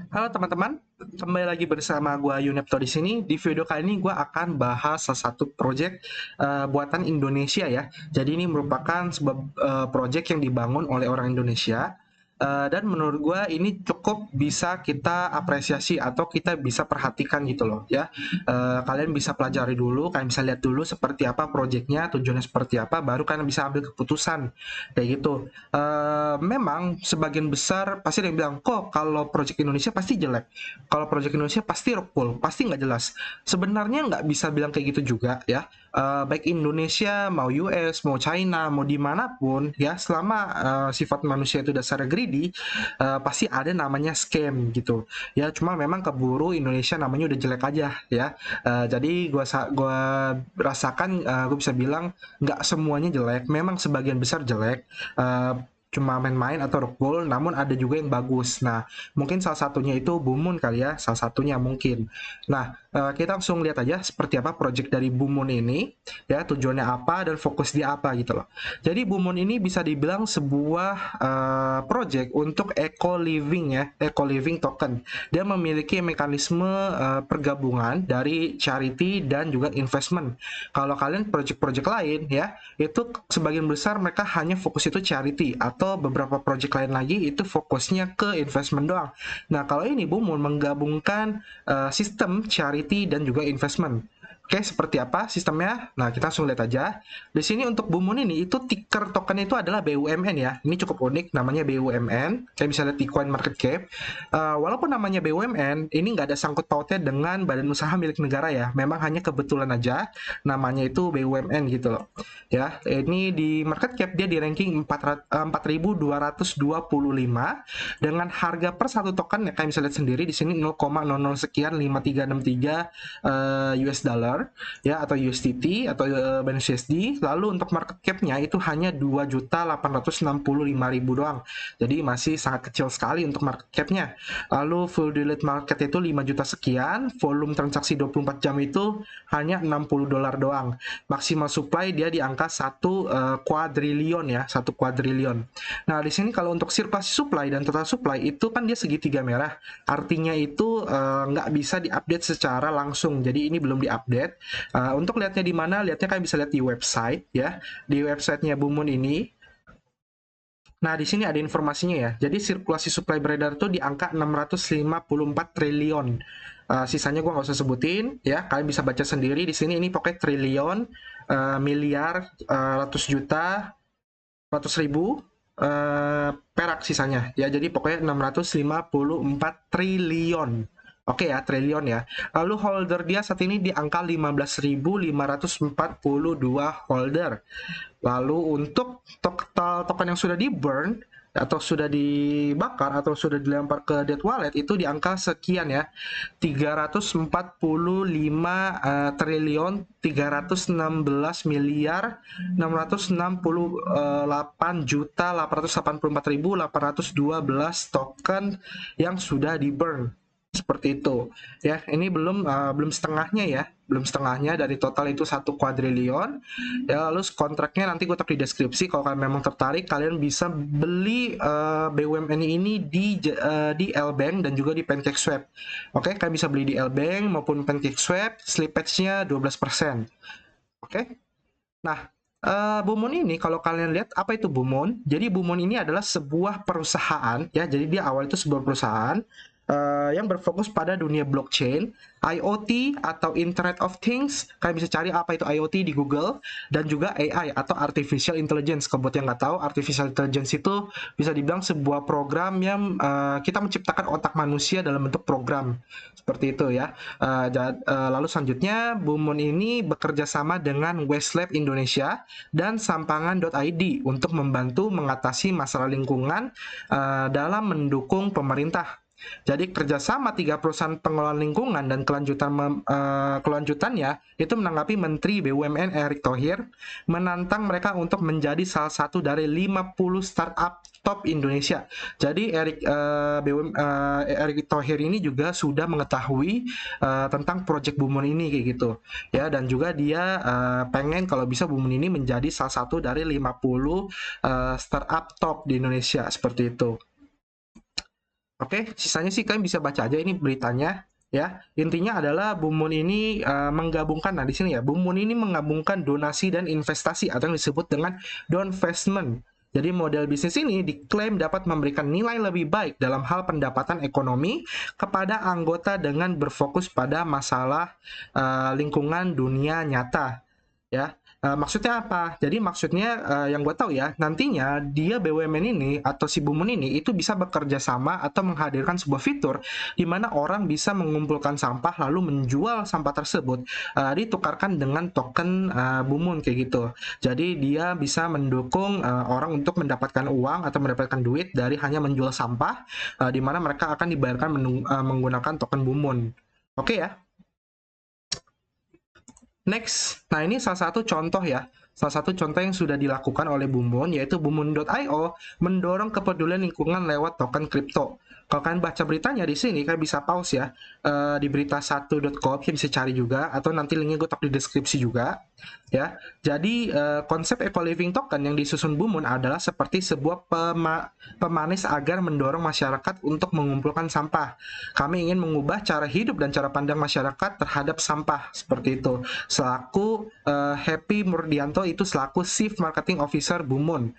Halo teman-teman, kembali lagi bersama gua Yunepto di sini. Di video kali ini gua akan bahas salah satu project buatan Indonesia ya. Jadi ini merupakan sebuah project yang dibangun oleh orang Indonesia. Dan menurut gua ini cukup bisa kita apresiasi atau kita bisa perhatikan gitu loh ya. Kalian bisa pelajari dulu, kalian bisa lihat dulu seperti apa projectnya, tujuannya seperti apa, baru kalian bisa ambil keputusan kayak gitu. Memang sebagian besar pasti ada yang bilang, kok kalau project Indonesia pasti jelek, kalau project Indonesia pasti rockpool, pasti nggak jelas. Sebenarnya nggak bisa bilang kayak gitu juga ya. Baik Indonesia, mau US, mau China, mau dimanapun ya, selama sifat manusia itu dasarnya greedy, pasti ada namanya scam gitu ya. Cuma memang keburu Indonesia namanya udah jelek aja ya. Jadi gua rasakan, gue bisa bilang nggak semuanya jelek, memang sebagian besar jelek, cuma main-main atau rockball, namun ada juga yang bagus. Nah, mungkin salah satunya itu Bumun kali ya, salah satunya mungkin. Nah, kita langsung lihat aja seperti apa project dari Bumun ini, ya tujuannya apa dan fokus di apa gitu loh. Jadi Bumun ini bisa dibilang sebuah project untuk eco living ya, eco living token. Dia memiliki mekanisme pergabungan dari charity dan juga investment. Kalau kalian project-project lain ya, itu sebagian besar mereka hanya fokus itu charity, atau beberapa project lain lagi itu fokusnya ke investment doang. Nah, kalau ini Bumun menggabungkan sistem charity dan juga investment. Oke, seperti apa sistemnya? Nah, kita langsung lihat aja. Di sini untuk Bumun ini, itu ticker token itu adalah BUMN ya. Ini cukup unik, namanya BUMN. Kayak bisa lihat di coin market cap. Walaupun namanya BUMN, ini nggak ada sangkut pautnya dengan badan usaha milik negara ya. Memang hanya kebetulan aja namanya itu BUMN gitu loh. Ya, ini di market cap dia di ranking 4.225 dengan harga per satu token ya, kalian bisa lihat sendiri di sini 0,00 sekian 5363 US dollar ya, atau USDT atau Binance USD. Lalu untuk market cap-nya itu hanya 2.865.000 doang. Jadi masih sangat kecil sekali untuk market cap-nya. Lalu full daily market itu 5 juta sekian, volume transaksi 24 jam itu hanya $60 doang. Maksimal supply dia di angka 1 kuadrilion ya, 1 kuadrilion. Nah, di sini kalau untuk sirkulasi supply dan total supply itu kan dia segitiga merah. Artinya itu nggak bisa diupdate secara langsung. Jadi ini belum diupdate. Untuk lihatnya di mana? Lihatnya kalian bisa lihat di website ya. Di websitenya Bumun ini. Nah, di sini ada informasinya ya. Jadi sirkulasi supply beredar itu di angka 654 triliun. Sisanya gue nggak usah sebutin ya. Kalian bisa baca sendiri di sini. Ini pokoknya triliun, miliar, ratus juta, ratus ribu, perak sisanya ya. Jadi pokoknya 654 triliun. Oke ya, triliun ya. Lalu holder dia saat ini di angka 15.542 holder. Lalu untuk total token yang sudah di burn atau sudah dibakar atau sudah dilempar ke dead wallet itu di angka sekian ya, 345 triliun 316 miliar 668 juta 884.812 token yang sudah di burn seperti itu ya. Ini belum setengahnya ya, belum setengahnya dari total itu 1 kuadrilion ya. Lalu kontraknya nanti gue taruh di deskripsi, kalau kalian memang tertarik kalian bisa beli BUMN ini di Lbank dan juga di PancakeSwap. Oke, kalian bisa beli di Lbank maupun PancakeSwap, slippage-nya 12%. Oke. Nah, Bumun ini kalau kalian lihat apa itu Bumun? Jadi Bumun ini adalah sebuah perusahaan ya. Jadi dia awal itu sebuah perusahaan yang berfokus pada dunia blockchain, IoT atau Internet of Things. Kalian bisa cari apa itu IoT di Google, dan juga AI atau Artificial Intelligence. Kalau buat yang nggak tahu, Artificial Intelligence itu bisa dibilang sebuah program yang kita menciptakan otak manusia dalam bentuk program seperti itu ya. Lalu selanjutnya Bumun ini bekerja sama dengan Westlab Indonesia dan Sampangan.id untuk membantu mengatasi masalah lingkungan dalam mendukung pemerintah. Jadi kerjasama 3 perusahaan pengelolaan lingkungan dan kelanjutannya itu menanggapi Menteri BUMN Erick Thohir menantang mereka untuk menjadi salah satu dari 50 startup top Indonesia. Jadi Erick Thohir ini juga sudah mengetahui tentang project Bumun ini kayak gitu ya, dan juga dia pengen kalau bisa Bumun ini menjadi salah satu dari 50 startup top di Indonesia seperti itu. Oke, sisanya sih kalian bisa baca aja ini beritanya ya. Intinya adalah Bumun ini menggabungkan, nah di sini ya, Bumun ini menggabungkan donasi dan investasi atau yang disebut dengan donvestment. Jadi model bisnis ini diklaim dapat memberikan nilai lebih baik dalam hal pendapatan ekonomi kepada anggota dengan berfokus pada masalah lingkungan dunia nyata ya. Maksudnya apa? Jadi maksudnya yang gue tahu ya, nantinya dia BUMN ini atau si Bumun ini itu bisa bekerja sama atau menghadirkan sebuah fitur di mana orang bisa mengumpulkan sampah lalu menjual sampah tersebut ditukarkan dengan token Bumun kayak gitu. Jadi dia bisa mendukung orang untuk mendapatkan uang atau mendapatkan duit dari hanya menjual sampah di mana mereka akan dibayarkan menggunakan token Bumun. Oke ya. Next, nah ini salah satu contoh ya, salah satu contoh yang sudah dilakukan oleh Bumun, yaitu Bumun.io mendorong kepedulian lingkungan lewat token kripto. Kalau kalian baca beritanya di sini, kalian bisa pause ya, di berita1.com, kalian bisa cari juga, atau nanti linknya gue taruh di deskripsi juga. Ya, jadi konsep eco-living token yang disusun Bumun adalah seperti sebuah pemanis agar mendorong masyarakat untuk mengumpulkan sampah. Kami ingin mengubah cara hidup dan cara pandang masyarakat terhadap sampah seperti itu. Selaku Happy Murdianto itu selaku Chief Marketing Officer Bumun.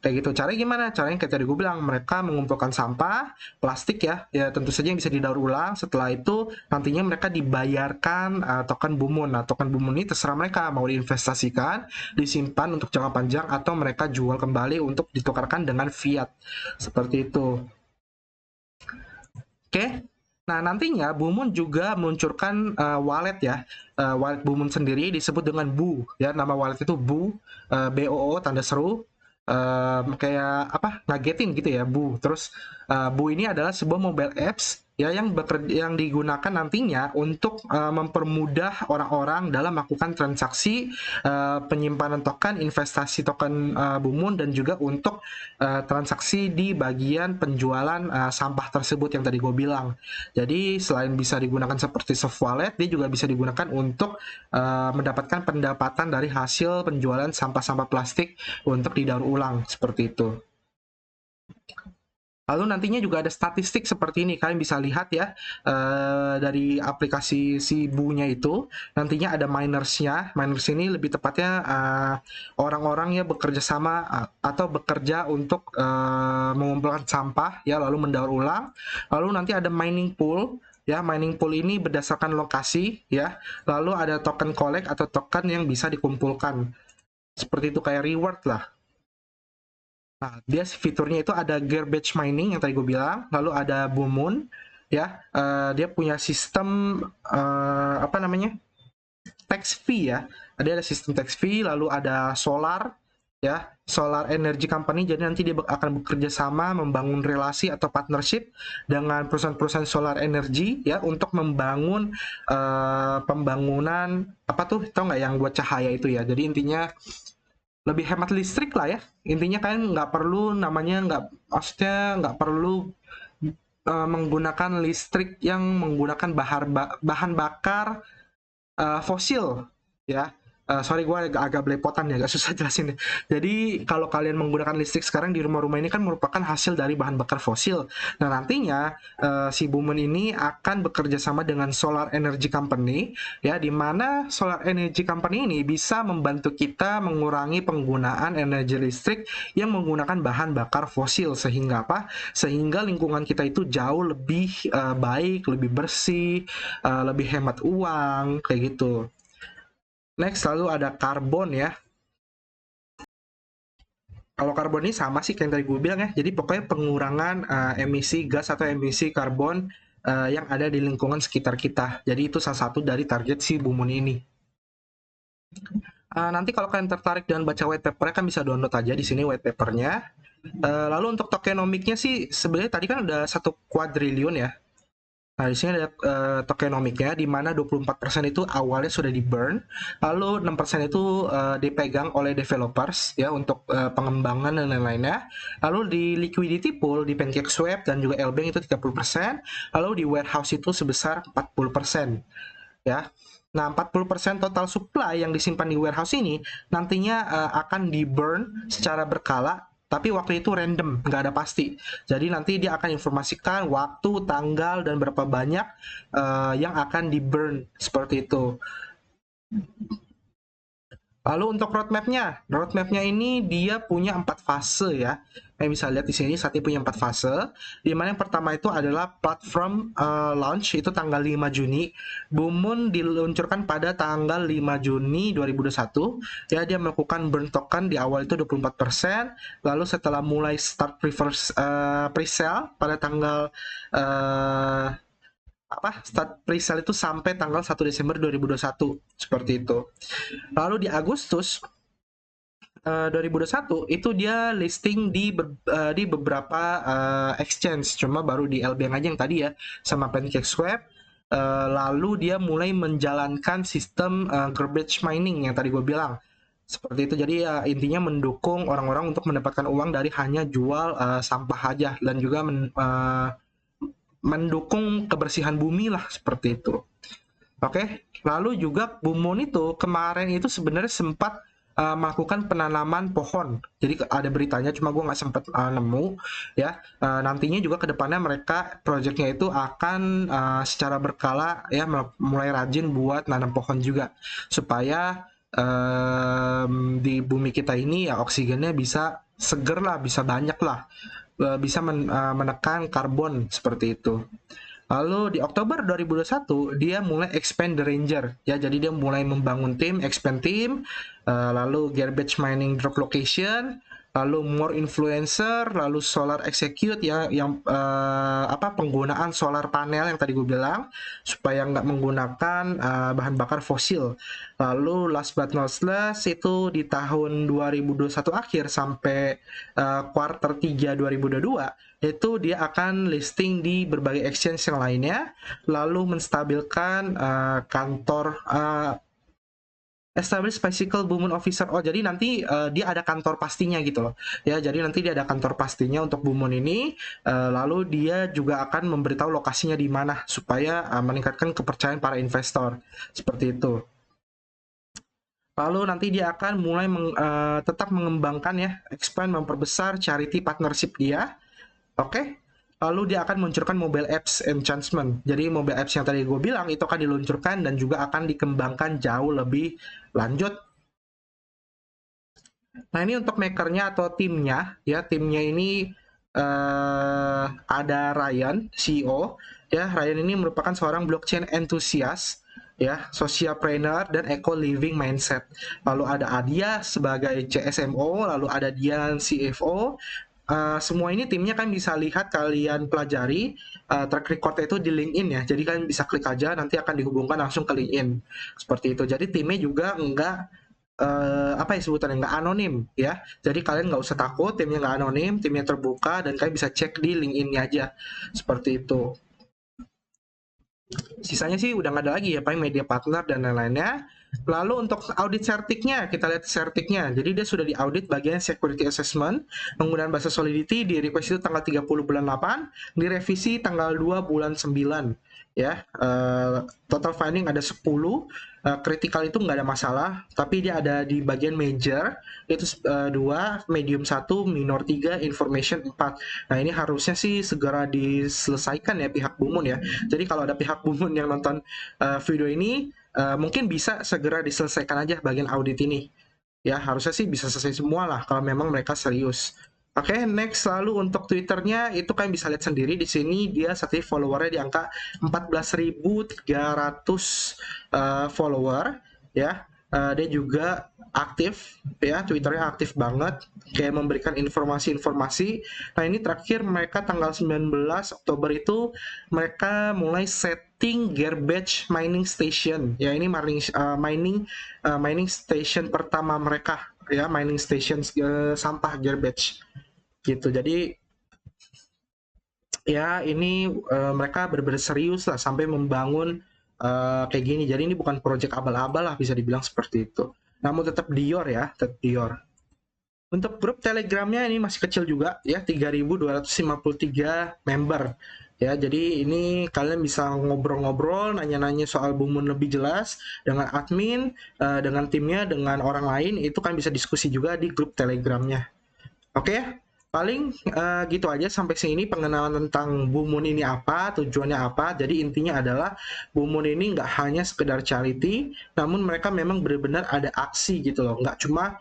Kayak gitu. Caranya gimana? Caranya kayak tadi gue bilang, mereka mengumpulkan sampah, plastik ya tentu saja yang bisa didaur ulang. Setelah itu nantinya mereka dibayarkan token Bumun. Nah, token Bumun ini terserah mereka mau diinvestasikan, disimpan untuk jangka panjang atau mereka jual kembali untuk ditukarkan dengan fiat. Seperti itu. Oke. Nah, nantinya Bumun juga meluncurkan wallet ya. Wallet Bumun sendiri disebut dengan Bu ya. Nama wallet itu Bu, BOO tanda seru. Kayak apa? Ngagetin gitu ya, Bu. Terus Bu ini adalah sebuah mobile apps ya yang digunakan nantinya untuk mempermudah orang-orang dalam melakukan transaksi penyimpanan token, investasi token Bumun dan juga untuk transaksi di bagian penjualan sampah tersebut yang tadi gue bilang. Jadi selain bisa digunakan seperti soft wallet, dia juga bisa digunakan untuk mendapatkan pendapatan dari hasil penjualan sampah-sampah plastik untuk didaur ulang seperti itu. Lalu nantinya juga ada statistik seperti ini, kalian bisa lihat ya dari aplikasi si Bu-nya itu, nantinya ada minersnya. Miners ini lebih tepatnya orang-orang ya bekerja sama atau bekerja untuk mengumpulkan sampah ya lalu mendaur ulang. Lalu nanti ada mining pool. Ya, mining pool ini berdasarkan lokasi ya. Lalu ada token collect atau token yang bisa dikumpulkan. Seperti itu kayak reward lah. Nah, dia fiturnya itu ada garbage mining yang tadi gue bilang, lalu ada Bumun, ya, dia punya sistem apa namanya tax fee ya, ada sistem tax fee, lalu ada solar, ya, solar energy company. Jadi nanti dia akan bekerja sama membangun relasi atau partnership dengan perusahaan-perusahaan solar energy ya untuk membangun pembangunan apa tuh, tau nggak yang buat cahaya itu ya. Jadi intinya lebih hemat listrik lah ya. Intinya kalian nggak perlu maksudnya nggak perlu menggunakan listrik yang menggunakan bahan bakar fosil ya. Sorry gue agak belepotan ya, agak susah jelasin. Jadi kalau kalian menggunakan listrik sekarang di rumah-rumah ini kan merupakan hasil dari bahan bakar fosil. Nah nantinya si Bumen ini akan bekerja sama dengan Solar Energy Company ya, di mana Solar Energy Company ini bisa membantu kita mengurangi penggunaan energi listrik yang menggunakan bahan bakar fosil, sehingga apa? Sehingga lingkungan kita itu jauh lebih baik, lebih bersih, lebih hemat uang kayak gitu. Next, lalu ada karbon ya. Kalau karbon ini sama sih kayak yang tadi gue bilang ya. Jadi pokoknya pengurangan emisi gas atau emisi karbon yang ada di lingkungan sekitar kita. Jadi itu salah satu dari target si Bumun ini. Nanti kalau kalian tertarik dan baca white paper kan bisa download aja di sini white papernya. Lalu untuk tokenomiknya sih sebenarnya tadi kan udah 1 kuadriliun ya. Nah, di sini ada tokenomiknya, di mana 24% itu awalnya sudah di-burn, lalu 6% itu dipegang oleh developers ya untuk pengembangan dan lain-lainnya. Lalu di liquidity pool di PancakeSwap dan juga LBank itu 30%, lalu di warehouse itu sebesar 40%. Ya. Nah, 40% total supply yang disimpan di warehouse ini nantinya akan di-burn secara berkala tapi waktu itu random, nggak ada pasti. Jadi nanti dia akan informasikan waktu, tanggal, dan berapa banyak yang akan di burn seperti itu. Lalu untuk roadmapnya ini dia punya 4 fase ya. Kalian bisa lihat di sini saat ini punya 4 fase. Di mana yang pertama itu adalah platform launch itu tanggal 5 Juni. Bumun diluncurkan pada tanggal 5 Juni 2021. Ya, dia melakukan burn token di awal itu 24%. Lalu setelah mulai start pre-sale pada tanggal start pre-sale itu sampai tanggal 1 Desember 2021 seperti itu. Lalu di Agustus 2021 itu dia listing di beberapa exchange, cuma baru di LBank aja yang tadi ya sama PancakeSwap. Lalu dia mulai menjalankan sistem garbage mining yang tadi gue bilang seperti itu. Jadi ya intinya mendukung orang-orang untuk mendapatkan uang dari hanya jual sampah aja, dan juga mendukung kebersihan bumi lah seperti itu. Oke, lalu juga Bumun itu kemarin itu sebenarnya sempat melakukan penanaman pohon. Jadi ada beritanya, cuma gue nggak sempat nemu ya. Nantinya juga kedepannya mereka proyeknya itu akan secara berkala ya mulai rajin buat nanam pohon juga supaya di bumi kita ini ya oksigennya bisa seger lah, bisa banyak lah, bisa menekan karbon seperti itu. Lalu di Oktober 2021 dia mulai expand the ranger ya, jadi dia mulai membangun tim, expand tim, lalu garbage mining drop location, lalu more influencer, lalu solar execute ya, yang penggunaan solar panel yang tadi gue bilang supaya nggak menggunakan bahan bakar fosil. Lalu last but not least itu di tahun 2021 akhir sampai quarter 3 2022 itu dia akan listing di berbagai exchange yang lainnya, lalu menstabilkan kantor establish physical Bumun officer. Oh, jadi nanti dia ada kantor pastinya gitu loh. Ya, jadi nanti dia ada kantor pastinya untuk Bumun ini, lalu dia juga akan memberitahu lokasinya di mana supaya meningkatkan kepercayaan para investor. Seperti itu. Lalu nanti dia akan mulai tetap mengembangkan ya, expand, memperbesar charity partnership dia. Oke, lalu dia akan meluncurkan mobile apps enhancement. Jadi mobile apps yang tadi gue bilang itu akan diluncurkan dan juga akan dikembangkan jauh lebih lanjut. Nah, ini untuk makernya atau timnya ya. Timnya ini ada Ryan, CEO. Ya, Ryan ini merupakan seorang blockchain enthusiast ya, socialpreneur dan eco living mindset. Lalu ada Adia sebagai CSMO, lalu ada Dian CFO. Semua ini timnya kan bisa lihat, kalian pelajari track record itu di LinkedIn ya. Jadi kalian bisa klik aja, nanti akan dihubungkan langsung ke LinkedIn. Seperti itu. Jadi timnya juga nggak sebutannya nggak anonim ya. Jadi kalian nggak usah takut, timnya nggak anonim, timnya terbuka dan kalian bisa cek di LinkedIn-nya aja. Seperti itu. Sisanya sih udah nggak ada lagi ya, paling media partner dan lain-lainnya. Lalu untuk audit certiknya, kita lihat certiknya. Jadi dia sudah diaudit bagian security assessment, penggunaan bahasa Solidity di request itu tanggal 30 bulan 8, direvisi tanggal 2 bulan 9. Ya, total finding ada 10, critical itu nggak ada masalah, tapi dia ada di bagian major itu 2, medium 1, minor 3, information 4. Nah, ini harusnya sih segera diselesaikan ya pihak Bumun ya. Jadi kalau ada pihak Bumun yang nonton video ini, mungkin bisa segera diselesaikan aja bagian audit ini. Ya, harusnya sih bisa selesai semua lah kalau memang mereka serius. Oke, next. Lalu untuk Twitternya itu kalian bisa lihat sendiri di sini, dia saat ini followernya di angka 14.300 follower ya. Dia juga aktif ya, Twitternya aktif banget, kayak memberikan informasi-informasi. Nah, ini terakhir mereka tanggal 19 Oktober itu mereka mulai setting garbage mining station ya. Ini mining station pertama mereka ya, mining station sampah garbage gitu. Jadi ya ini mereka benar-benar serius lah sampai membangun kayak gini. Jadi ini bukan project abal-abal lah, bisa dibilang seperti itu. Namun tetap Dior ya, tetap Dior. Untuk grup Telegramnya ini masih kecil juga ya, 3.253 member. Ya, jadi ini kalian bisa ngobrol-ngobrol, nanya-nanya soal Bumun lebih jelas dengan admin, dengan timnya, dengan orang lain, itu kan bisa diskusi juga di grup Telegramnya. Oke ya? Paling gitu aja sampai sini pengenalan tentang Blue Moon ini apa, tujuannya apa. Jadi intinya adalah Blue Moon ini nggak hanya sekedar charity, namun mereka memang benar-benar ada aksi gitu loh. Nggak cuma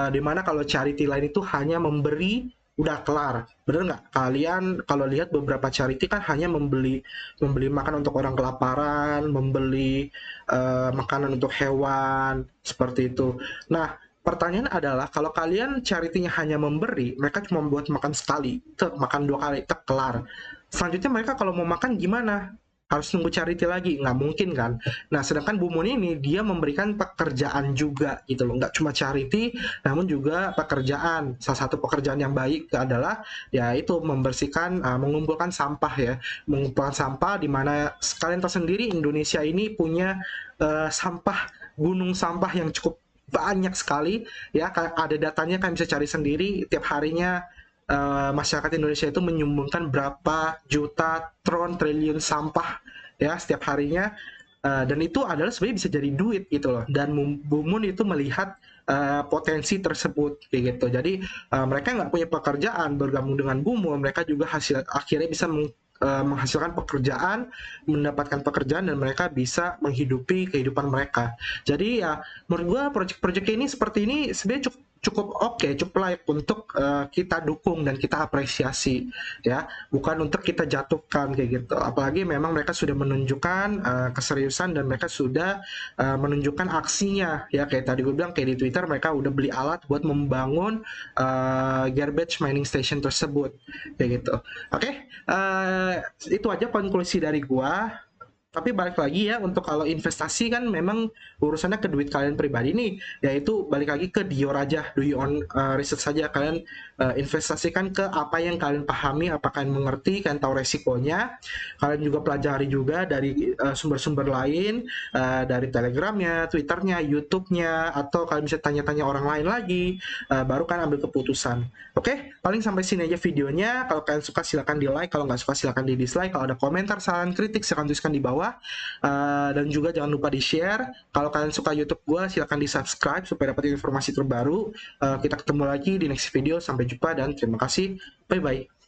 dimana kalau charity lain itu hanya memberi udah kelar. Bener nggak? Kalian kalau lihat beberapa charity kan hanya membeli membeli makan untuk orang kelaparan, membeli makanan untuk hewan, seperti itu. Nah, pertanyaan adalah kalau kalian charity-nya hanya memberi, mereka cuma buat makan sekali, makan 2 kali, kelar. Selanjutnya mereka kalau mau makan gimana? Harus nunggu charity lagi, nggak mungkin kan? Nah, sedangkan Bumun ini dia memberikan pekerjaan juga gitu loh, nggak cuma charity, namun juga pekerjaan. Salah satu pekerjaan yang baik adalah ya itu membersihkan, mengumpulkan sampah ya, mengumpulkan sampah di mana kalian tahu sendiri Indonesia ini punya sampah gunung sampah yang cukup banyak sekali ya, ada datanya kan bisa cari sendiri tiap harinya. Masyarakat Indonesia itu menyumbangkan berapa juta triliun sampah ya setiap harinya. Dan itu adalah sebenarnya bisa jadi duit gitu loh, dan Bumun itu melihat potensi tersebut kayak gitu. Jadi mereka nggak punya pekerjaan, bergabung dengan Bumun mereka juga akhirnya bisa menghasilkan pekerjaan, mendapatkan pekerjaan, dan mereka bisa menghidupi kehidupan mereka. Jadi ya menurut gue proyek-proyek ini seperti ini sebenarnya cukup cukup oke, cukup layak untuk kita dukung dan kita apresiasi ya, bukan untuk kita jatuhkan kayak gitu. Apalagi memang mereka sudah menunjukkan keseriusan dan mereka sudah menunjukkan aksinya ya, kayak tadi gue bilang kayak di Twitter mereka udah beli alat buat membangun garbage mining station tersebut kayak gitu. Oke, itu aja konklusi dari gua. Tapi balik lagi ya, untuk kalau investasi kan memang urusannya ke duit kalian pribadi nih, yaitu balik lagi ke Dior aja, do your own research saja. Kalian investasikan ke apa yang kalian pahami, apa kalian mengerti, kalian tahu resikonya. Kalian juga pelajari juga dari sumber-sumber lain, dari Telegramnya, Twitternya, YouTube-nya, atau kalian bisa tanya-tanya orang lain lagi, baru kan ambil keputusan. Oke, paling sampai sini aja videonya. Kalau kalian suka silahkan di like, kalau nggak suka silahkan di dislike. Kalau ada komentar, saran, kritik silahkan tuliskan di bawah. Dan juga jangan lupa di share. Kalau kalian suka YouTube gue silahkan di subscribe supaya dapat informasi terbaru. Kita ketemu lagi di next video. Sampai jumpa dan terima kasih. Bye bye.